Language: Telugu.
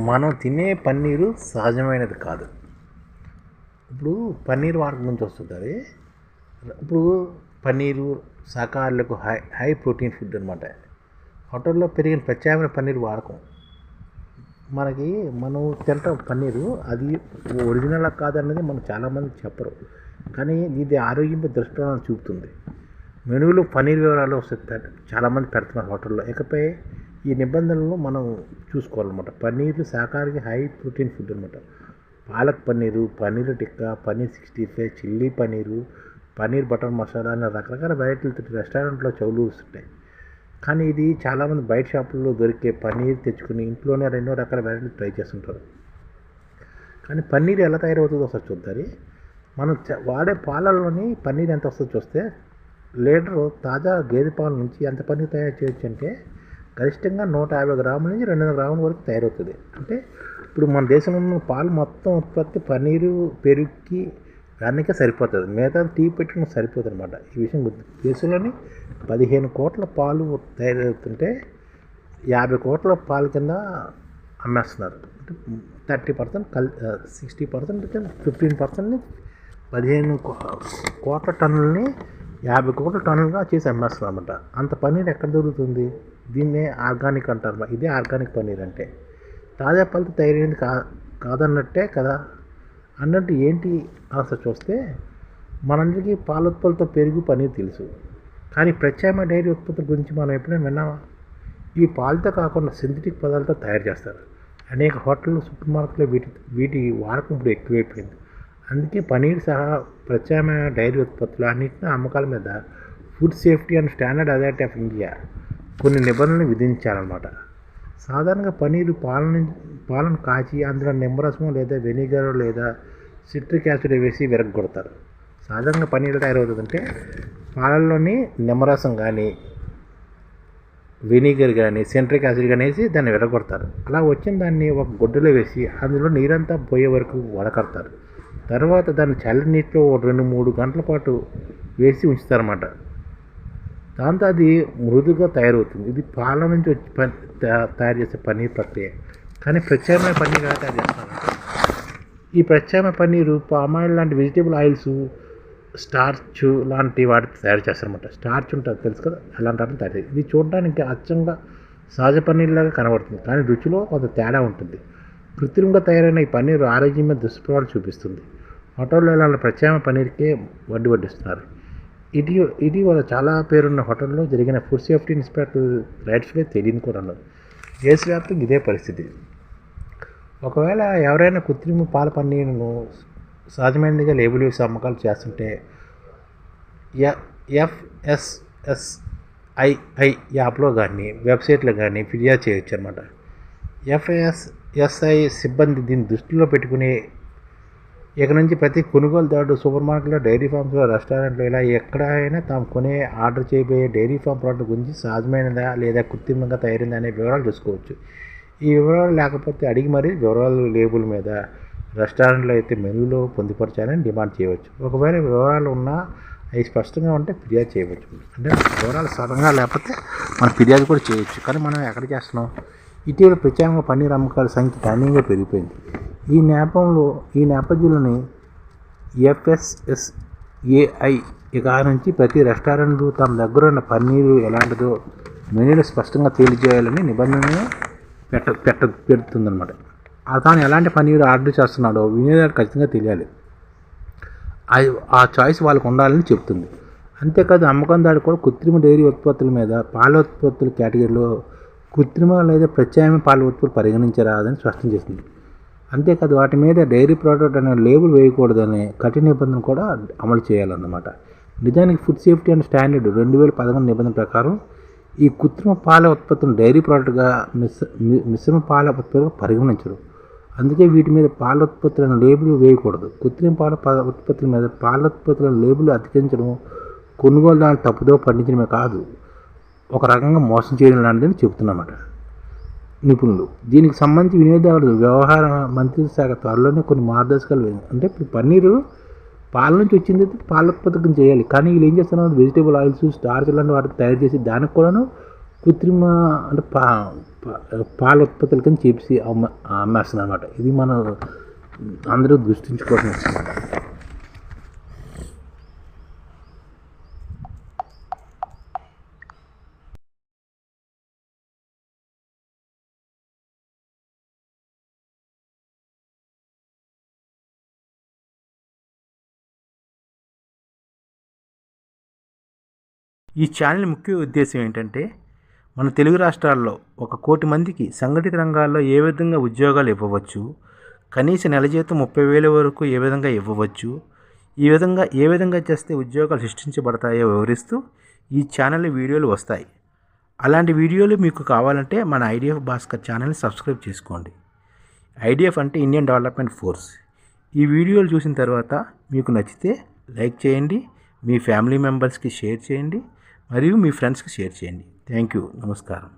మనం తినే పన్నీరు సహజమైనది కాదు. ఇప్పుడు పన్నీర్ వాడకం నుంచి వస్తుంది అది. ఇప్పుడు పన్నీరు శాకాహారులకు హై హై ప్రోటీన్ ఫుడ్ అనమాట. హోటల్లో పెరిగిన ప్రత్యామ్నాయ పన్నీర్ వాడకం. మనం తింటాం పన్నీరు, అది ఒరిజినల్ కాదన్నది మనం చాలామంది చెప్పరు, కానీ ఇది ఆరోగ్యంపై దుష్ప్రభావం చూపుతుంది. మెనువులో పన్నీర్ వివరాలు చాలామంది పెడుతున్నారు హోటల్లో. ఇకపై ఈ నిబంధనలను మనం చూసుకోవాలన్నమాట. పన్నీరు శాకాహారికి హై ప్రోటీన్ ఫుడ్ అనమాట. పాలక్ పన్నీరు, పన్నీర్ టిక్కా, పన్నీర్ 65, చిల్లీ పన్నీరు, పన్నీర్ బటర్ మసాలా అనే రకరకాల వెరైటీలతో రెస్టారెంట్లో చౌలు వస్తుంటాయి. కానీ ఇది చాలామంది బయట షాపుల్లో దొరికే పన్నీర్ తెచ్చుకుని ఇంట్లోనే ఎన్నో రకాల వెరైటీలు ట్రై చేస్తుంటారు. కానీ పన్నీర్ ఎలా తయారవుతుందో ఒకసారి చూద్దాం. మనం వాడే పాలల్లోని పన్నీర్ ఎంత వస్తుందో చూస్తే, లీటరు తాజా గేదె పాల నుంచి ఎంత పన్నీర్ తయారు చేయొచ్చు అంటే గరిష్టంగా 150 గ్రాముల నుంచి 200 గ్రాముల వరకు తయారవుతుంది. అంటే ఇప్పుడు మన దేశంలో ఉన్న పాలు మొత్తం ఉత్పత్తి పన్నీరు, పెరుగుకి, వెన్నకే సరిపోతుంది. మిగతా టీ పెట్టుకుని సరిపోతుంది అనమాట. ఈ విషయం దేశంలోని 15 కోట్ల పాలు తయారవుతుంటే 50 కోట్ల పాల కింద అమ్మేస్తున్నారు. అంటే 30% 60%, 15% 15 కోట్ల టన్నులని 50 కోట్ల టన్నులుగా చేసి అమ్మేస్తున్నారు అనమాట. అంత పన్నీర్ ఎక్కడ దొరుకుతుంది? దీన్నే ఆర్గానిక్ అంటారు. ఇదే ఆర్గానిక్ పన్నీర్ అంటే. తాజా పాలతో తయారైనది కాదన్నట్టే కదా. అన్నట్టు ఏంటి అసలు చూస్తే, మనందరికీ పాల ఉత్పత్తులతో పెరుగు, పన్నీర్ తెలుసు. కానీ ప్రత్యామ్నాయ డైరీ ఉత్పత్తుల గురించి మనం ఎప్పుడైనా విన్నామా? ఈ పాలతో కాకుండా సింథటిక్ పదార్థాలతో తయారు చేస్తారు. అనేక హోటళ్ళు, సూపర్ మార్కెట్లో వీటి వాడకం ఇప్పుడు ఎక్కువైపోయింది. అందుకే పన్నీర్ సహా ప్రత్యామ్నాయ డైరీ ఉత్పత్తులు అన్నింటినీ అమ్మకాల మీద food safety and standard authority of India కొన్ని నిబంధనలు విధించాలన్నమాట. సాధారణంగా పన్నీరు పాలను కాచి అందులో నిమ్మరసం లేదా వెనిగర్ లేదా సిట్రిక్ యాసిడ్ వేసి విరగొడతారు. సాధారణంగా పన్నీరు తయారవుతుందంటే పాలల్లోని నిమ్మరసం కానీ, వెనిగర్ కానీ, సిట్రిక్ యాసిడ్ కానీ వేసి దాన్ని విరగొడతారు. అలా వచ్చిన దాన్ని ఒక గుడ్డలో వేసి అందులో నీరంతా పోయే వరకు వడకడతారు. తర్వాత దాన్ని చల్లని నీటిలో 2-3 గంటల పాటు వేసి ఉంచుతారన్నమాట. దాంతో అది మృదుగా తయారవుతుంది. ఇది పాల నుంచి వచ్చి తయారు చేసే పన్నీర్ ప్రక్రియ. కానీ ప్రత్యామ్నాయ పన్నీర్ ఎలా తయారు చేస్తారంటే, ఈ ప్రత్యామ్నాయ పన్నీరు పామాయిల్ లాంటి వెజిటేబుల్ ఆయిల్స్, స్టార్చ్ లాంటి వాటితో తయారు చేస్తారన్నమాట. స్టార్చ్ ఉంటుంది తెలుసు కదా, అలాంటి వాటిని తయారు చేస్తారు. ఇది చూడడానికి అచ్చంగా సహజ పన్నీర్లాగా కనబడుతుంది, కానీ రుచిలో కొంత తేడా ఉంటుంది. కృత్రిమంగా తయారైన ఈ పన్నీరు ఆరోగ్యం మీద దుష్ప్రభావాలు చూపిస్తుంది. హోటల్లో ఇలాంటి ప్రత్యామ్నాయ పన్నీర్కే వడ్డిస్తున్నారు. ఇటీవల చాలా పేరున్న హోటల్లో జరిగిన ఫుడ్ సేఫ్టీ ఇన్స్పెక్టర్ రైట్స్లో తెలియని కూడా అన్నారు. దేశవ్యాప్తంగా ఇదే పరిస్థితి. ఒకవేళ ఎవరైనా కృత్రిమ పాల పన్నీరును సహజమైనదిగా లేబుల్ వేసి అమ్మకాలు చేస్తుంటే FSSAI యాప్లో కానీ, వెబ్సైట్లో కానీ ఫిర్యాదు చేయొచ్చు అనమాట. FSSAI సిబ్బంది దీన్ని దృష్టిలో పెట్టుకుని ఇక నుంచి ప్రతి కొనుగోలుదారుడు సూపర్ మార్కెట్లో, డైరీ ఫామ్స్లో, రెస్టారెంట్లో ఇలా ఎక్కడైనా తాము ఆర్డర్ చేయబోయే డైరీ ఫామ్ ప్రోడక్ట్ గురించి సహజమైనదా లేదా కృత్రిమంగా తయారైందా అనే వివరాలు చూసుకోవచ్చు. ఈ వివరాలు లేకపోతే అడిగి మరీ వివరాలు లేబుల్ మీద, రెస్టారెంట్లో అయితే మెనూలో పొందుపరచాలని డిమాండ్ చేయవచ్చు. ఒకవేళ వివరాలు ఉన్నా అవి స్పష్టంగా ఉంటే ఫిర్యాదు చేయవచ్చు. అంటే వివరాలు సడన్గా లేకపోతే మనం ఫిర్యాదు కూడా చేయొచ్చు. కానీ మనం ఎక్కడ చేస్తున్నాం? ఇటీవల ప్రత్యేకంగా పన్నీర్ అమ్మకాల సంఖ్య గణనీయంగా పెరిగిపోయింది. ఈ నేపథ్యంలోని FSSAI ఇక నుంచి ప్రతి రెస్టారెంట్లు తమ దగ్గర ఉన్న పన్నీరు ఎలాంటిదో మెనూలో స్పష్టంగా తెలియజేయాలని నిబంధనలు పెడుతుందన్నమాట. తాను ఎలాంటి పన్నీరు ఆర్డర్ చేస్తున్నాడో వినియోగదారు ఖచ్చితంగా తెలియాలి. ఆ చాయిస్ వాళ్ళకు ఉండాలని చెప్తుంది. అంతేకాదు అమ్మకందారు కూడా కృత్రిమ డైరీ ఉత్పత్తుల మీద పాల ఉత్పత్తుల కేటగిరీలో కృత్రిమ లేదా ప్రత్యామ్నాయ పాల ఉత్పత్తులు పరిగణించరాదని స్పష్టం చేసింది. అంతేకాదు వాటి మీద డైరీ ప్రోడక్ట్ అనే లేబుల్ వేయకూడదనే కఠిన నిబంధన కూడా అమలు చేయాలన్నమాట. నిజానికి ఫుడ్ సేఫ్టీ అండ్ స్టాండర్డ్ 2011 నిబంధన ప్రకారం ఈ కృత్రిమ పాల ఉత్పత్తులను డైరీ ప్రోడక్ట్గా, మిశ్రమ పాల ఉత్పత్తులుగా పరిగణించరు. అందుకే వీటి మీద పాల ఉత్పత్తులను లేబుల్ వేయకూడదు. కృత్రిమ పాల ఉత్పత్తుల మీద పాల ఉత్పత్తులను లేబుల్ అతికించడం కొనుగోలుదారులు తప్పుదో పండించడమే కాదు, ఒక రకంగా మోసం చేయడం లాంటిదని చెబుతున్నమాట నిపుణులు. దీనికి సంబంధించి వినియోగదారులు వ్యవహార మంత్రిత్వ శాఖ త్వరలోనే కొన్ని మార్గదర్శకాలు అంటే ఇప్పుడు పన్నీరు పాల నుంచి వచ్చింది పాల ఉత్పత్తి చేయాలి. కానీ వీళ్ళు ఏం చేస్తున్నారు? వెజిటేబుల్ ఆయిల్స్, స్టార్చ్ లాంటి వాటికి తయారు చేసి దానికి కూడాను కృత్రిమ అంటే పాల ఉత్పత్తుల కింద చేసి అమ్మేస్తుంది అనమాట. ఇది మనం అందరూ దృష్టించుకోవాల్సిన విషయం. ఈ ఛానల్ ముఖ్య ఉద్దేశం ఏంటంటే, మన తెలుగు రాష్ట్రాల్లో 1 కోటి మందికి సంఘటిత రంగాల్లో ఏ విధంగా ఉద్యోగాలు ఇవ్వవచ్చు, కనీస నెల జీతం 30,000 వరకు ఏ విధంగా ఇవ్వవచ్చు, ఏ విధంగా చేస్తే ఉద్యోగాలు సృష్టించబడతాయో వివరిస్తూ ఈ ఛానల్ వీడియోలు వస్తాయి. అలాంటి వీడియోలు మీకు కావాలంటే మన ఐడిఎఫ్ భాస్కర్ ఛానల్ని సబ్స్క్రైబ్ చేసుకోండి. ఐడిఎఫ్ అంటే ఇండియన్ డెవలప్మెంట్ ఫోర్స్. ఈ వీడియోలు చూసిన తర్వాత మీకు నచ్చితే లైక్ చేయండి, మీ ఫ్యామిలీ మెంబర్స్కి షేర్ చేయండి, మరియు మీ ఫ్రెండ్స్కి షేర్ చేయండి. Thank you. నమస్కారం.